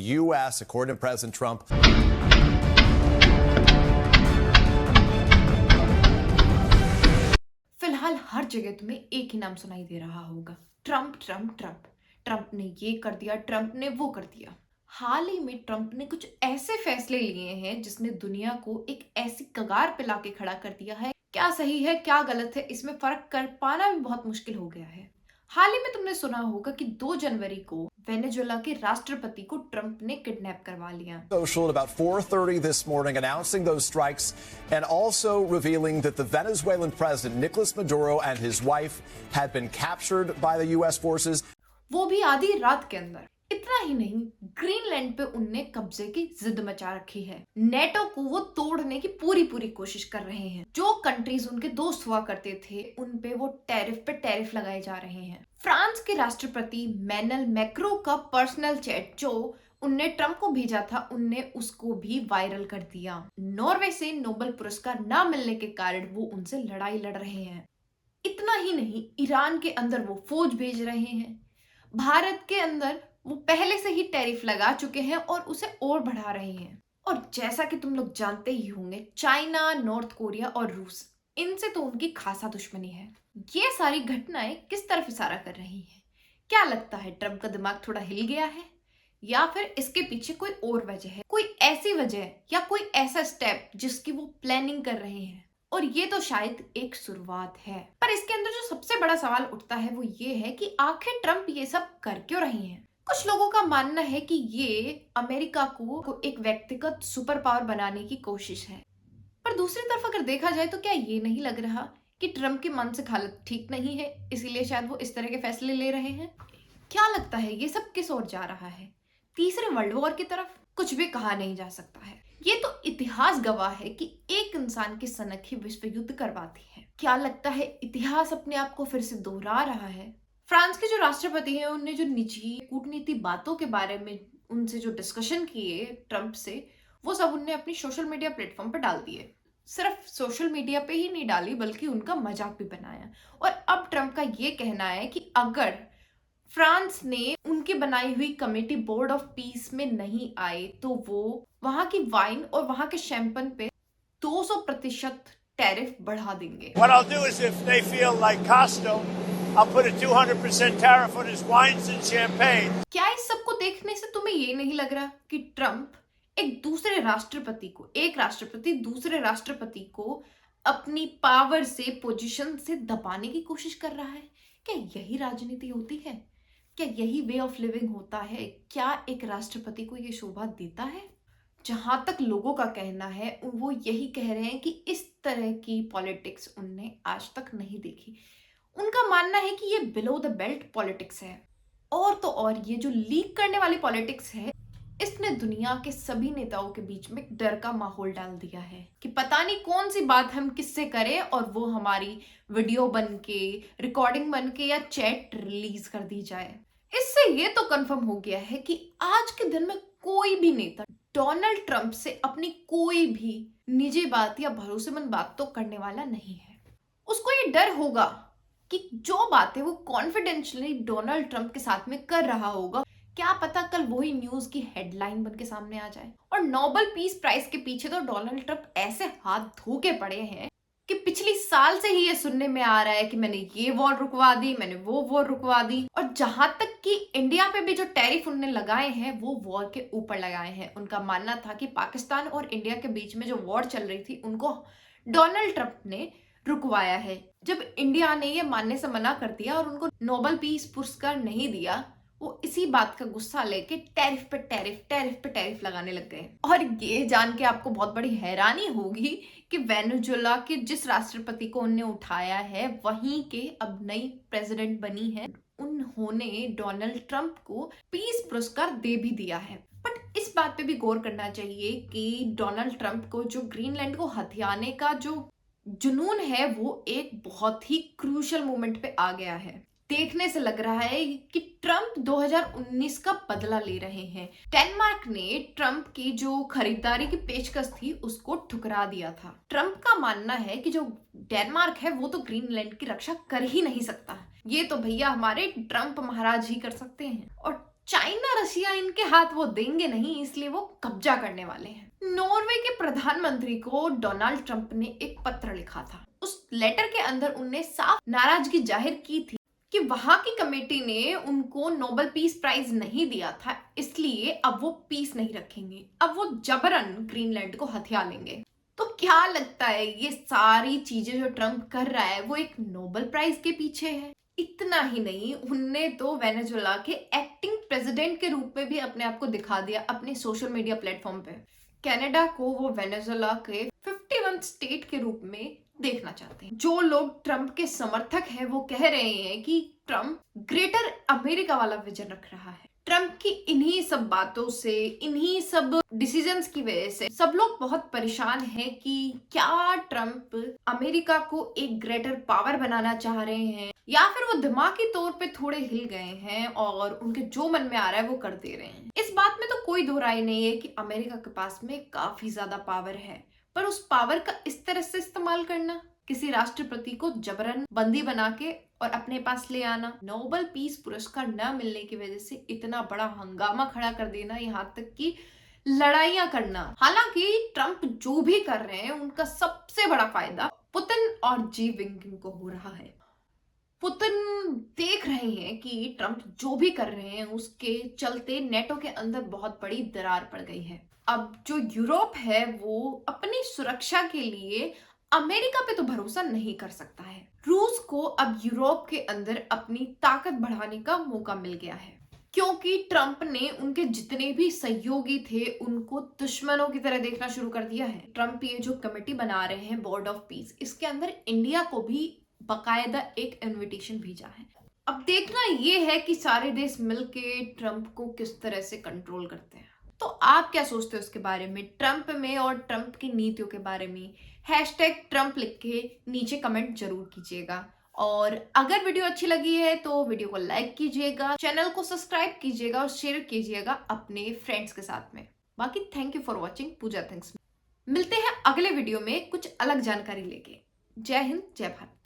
U.S., according to President Trump. फिलहाल हर जगह तुम्हें एक ही नाम सुनाई दे रहा होगा, ट्रंप ट्रंप ट्रंप। ट्रंप ने ये कर दिया, ट्रंप ने वो कर दिया। हाल ही में ट्रंप ने कुछ ऐसे फैसले लिए हैं जिसने दुनिया को एक ऐसी कगार पे लाके खड़ा कर दिया है, क्या सही है क्या गलत है इसमें फर्क कर पाना भी बहुत मुश्किल हो गया है। हाल ही में तुमने सुना होगा कि 2 जनवरी को वेनेजुएला के राष्ट्रपति को ट्रंप ने किडनैप करवा लिया। Social at about 4:30 this morning announcing those strikes and also revealing that the Venezuelan president Nicolas Maduro and his wife had been captured by the US forces. वो भी आधी रात के अंदर। इतना ही नहीं, ग्रीनलैंड पे उनने कब्जे की जिद मचा रखी है। नेटो को वो तोड़ने की पूरी कोशिश कर रहे हैं। जो कंट्रीज उनके दोस्त हुआ करते थे उन पे वो टैरिफ पे टैरिफ लगाए जा रहे हैं। फ्रांस के राष्ट्रपति मैनुएल मैक्रों का पर्सनल चैट जो उनने ट्रंप को भेजा था, उनने उसको भी वायरल कर दिया। नॉर्वे से नोबेल पुरस्कार ना मिलने के कारण वो उनसे लड़ाई लड़ रहे हैं। इतना ही नहीं, ईरान के अंदर वो फौज भेज रहे हैं। भारत के अंदर वो पहले से ही टैरिफ लगा चुके हैं और उसे और बढ़ा रहे हैं। और जैसा कि तुम लोग जानते ही होंगे, चाइना, नॉर्थ कोरिया और रूस, इनसे तो उनकी खासा दुश्मनी है। ये सारी घटनाएं किस तरफ इशारा कर रही हैं? क्या लगता है ट्रंप का दिमाग थोड़ा हिल गया है या फिर इसके पीछे कोई और वजह है, कोई ऐसी वजह या कोई ऐसा स्टेप जिसकी वो प्लानिंग कर रहे हैं? और ये तो शायद एक शुरुआत है, पर इसके अंदर जो सबसे बड़ा सवाल उठता है वो ये है कि आखिर ट्रंप ये सब कर क्यों रहे हैं? कुछ लोगों का मानना है कि ये अमेरिका को एक व्यक्तिगत सुपर पावर बनाने की कोशिश है, पर दूसरी तरफ अगर देखा जाए तो क्या ये नहीं लग रहा कि ट्रंप की मानसिक हालत ठीक नहीं है, इसीलिए शायद वो इस तरह के फैसले ले रहे हैं? क्या लगता है ये सब किस ओर जा रहा है? तीसरे वर्ल्ड वॉर की तरफ? कुछ भी कहा नहीं जा सकता है। ये तो इतिहास गवाह है कि एक इंसान की सनक ही विश्व युद्ध करवाती है। क्या लगता है इतिहास अपने आप को फिर से दोहरा रहा है? फ्रांस के जो राष्ट्रपति हैं उन्होंने जो निजी कूटनीति बातों के बारे में उनसे जो डिस्कशन किए ट्रंप से, वो सब उनने अपनी सोशल मीडिया प्लेटफॉर्म पर डाल दिए। सिर्फ सोशल मीडिया पे ही नहीं डाली बल्कि उनका मजाक भी बनाया। और अब ट्रंप का ये कहना है कि अगर फ्रांस ने उनकी बनाई हुई कमेटी बोर्ड ऑफ पीस में नहीं आए तो वो वहां की वाइन और वहां के शैंपेन पे 200% टैरिफ बढ़ा देंगे। What I'll do is if they feel like costume, I'll put a 200% tariff on his wines and champagne. क्या इस सब को देखने से तुम्हें ये नहीं लग रहा कि ट्रंप एक राष्ट्रपति दूसरे राष्ट्रपति को अपनी पावर से, पोजीशन से दबाने की कोशिश कर रहा है? क्या यही राजनीति होती है? क्या यही वे ऑफ लिविंग होता है? क्या एक राष्ट्रपति को ये शोभा देता है? जहां तक लोगों का कहना है वो यही कह रहे हैं कि इस तरह की पॉलिटिक्स उनने आज तक नहीं देखी। उनका मानना है कि ये बिलो द बेल्ट पॉलिटिक्स है। और तो और ये जो लीक करने वाली पॉलिटिक्स है, इसने दुनिया के सभी नेताओं के बीच में डर का माहौल डाल दिया है कि पता नहीं कौन सी बात हम किससे करें और वो हमारी वीडियो बन के, रिकॉर्डिंग बन के या चैट रिलीज कर दी जाए। इससे ये तो कंफर्म हो गया है कि आज के दिन में कोई भी नेता डोनाल्ड ट्रंप से अपनी कोई भी निजी बात या भरोसेमंद बात तो करने वाला नहीं है। उसको ये डर होगा कि जो बातें वो कॉन्फिडेंशियली डोनाल्ड ट्रंप के साथ में कर रहा होगा, क्या पता कल वही न्यूज की हेडलाइन बन के सामने आ जाए। और नोबेल पीस प्राइज के पीछे तो डोनाल्ड ट्रंप ऐसे हाथ धो के पड़े हैं कि पिछली साल से ही ये सुनने में आ रहा है कि मैंने ये वॉर रुकवा दी, मैंने वो वॉर रुकवा दी। और जहां तक कि इंडिया पे भी जो टैरिफ उन्होंने लगाए हैं वो वॉर के ऊपर लगाए हैं। उनका मानना था कि पाकिस्तान और इंडिया के बीच में जो वॉर चल रही थी उनको डोनाल्ड ट्रंप ने रुकवाया है। जब इंडिया ने ये मानने से मना कर दिया और उनको नोबेल पीस पुरस्कार नहीं दिया, वो इसी बात का गुस्सा लेके टैरिफ पे टैरिफ लगाने लग गए। और ये जान के आपको बहुत बड़ी हैरानी होगी कि वेनेजुएला के जिस राष्ट्रपति को उन्होंने उठाया है वहीं के अब नई प्रेसिडेंट बनी है, उन्होंने डोनाल्ड ट्रंप को पीस पुरस्कार दे भी दिया है। बट इस बात पे भी गौर करना चाहिए कि डोनाल्ड ट्रंप को जो ग्रीनलैंड को हथियाने का जो जुनून है वो एक बहुत ही क्रूशियल मोमेंट पे आ गया है। देखने से लग रहा है कि ट्रंप 2019 का बदला ले रहे हैं। डेनमार्क ने ट्रंप की जो खरीदारी की पेशकश थी उसको ठुकरा दिया था। ट्रंप का मानना है कि जो डेनमार्क है वो तो ग्रीनलैंड की रक्षा कर ही नहीं सकता, ये तो भैया हमारे ट्रंप महाराज ही कर सकते हैं। और चाइना रशिया इनके हाथ वो देंगे नहीं, इसलिए वो कब्जा करने वाले हैं। नॉर्वे के प्रधानमंत्री को डोनाल्ड ट्रंप ने एक पत्र लिखा था। उस लेटर के अंदर उनने साफ नाराजगी जाहिर की थी कि वहां की कमेटी ने उनको नोबेल पीस प्राइज नहीं दिया था, इसलिए अब वो पीस नहीं रखेंगे, अब वो जबरन ग्रीनलैंड को हथिया लेंगे। तो क्या लगता है ये सारी चीजें जो ट्रंप कर रहा है वो एक नोबेल प्राइज के पीछे है? इतना ही नहीं, उनने तो वेनेजुएला के एक्टिंग प्रेसिडेंट के रूप में भी अपने आप को दिखा दिया अपने सोशल मीडिया प्लेटफॉर्म पे। कनाडा को वो वेनेजुएला के 51 स्टेट के रूप में देखना चाहते हैं। जो लोग ट्रंप के समर्थक हैं वो कह रहे हैं कि ट्रंप ग्रेटर अमेरिका वाला विजन रख रहा है। ट्रंप की इन्हीं सब बातों से, इन्हीं सब डिसीजंस की वजह से सब लोग बहुत परेशान हैं कि क्या ट्रंप अमेरिका को एक ग्रेटर पावर बनाना चाह रहे हैं या फिर वो दिमागी तौर पे थोड़े हिल गए हैं और उनके जो मन में आ रहा है वो कर दे रहे हैं। इस बात में तो कोई दो राय नहीं है कि अमेरिका के पास में काफी ज्यादा पावर है, पर उस पावर का इस तरह से इस्तेमाल करना, किसी राष्ट्रपति को जबरन बंदी बना के और अपने पास ले आना, नोबेल पीस पुरस्कार न मिलने की वजह से इतना बड़ा हंगामा खड़ा कर देना, यहाँ तक कि लड़ाइयां करना। हालांकि ट्रंप जो भी कर रहे हैं उनका सबसे बड़ा फायदा पुतिन और जी जिनपिंग को हो रहा है। पुतिन देख रहे हैं कि ट्रंप जो भी कर रहे हैं उसके चलते नेटो के अंदर बहुत बड़ी दरार पड़ गई है। अब जो यूरोप है वो अपनी सुरक्षा के लिए अमेरिका पे तो भरोसा नहीं कर सकता है। रूस को अब यूरोप के अंदर अपनी ताकत बढ़ाने का मौका मिल गया है, क्योंकि ट्रंप ने उनके जितने भी सहयोगी थे उनको दुश्मनों की तरह देखना शुरू कर दिया है। ट्रंप ये जो कमेटी बना रहे हैं बोर्ड ऑफ पीस, इसके अंदर इंडिया को भी बाकायदा एक इनविटेशन भेजा है। अब देखना ये है कि सारे देश मिलके ट्रंप को किस तरह से कंट्रोल करते हैं। तो आप क्या सोचते हो उसके बारे में, ट्रंप में और ट्रंप की नीतियों के बारे में? #ट्रंप लिख के नीचे कमेंट जरूर कीजिएगा। और अगर वीडियो अच्छी लगी है तो वीडियो को लाइक कीजिएगा, चैनल को सब्सक्राइब कीजिएगा और शेयर कीजिएगा अपने फ्रेंड्स के साथ में। बाकी thank you for watching Pooja things. मिलते हैं अगले वीडियो में कुछ अलग जानकारी लेके। जय हिंद, जय भारत।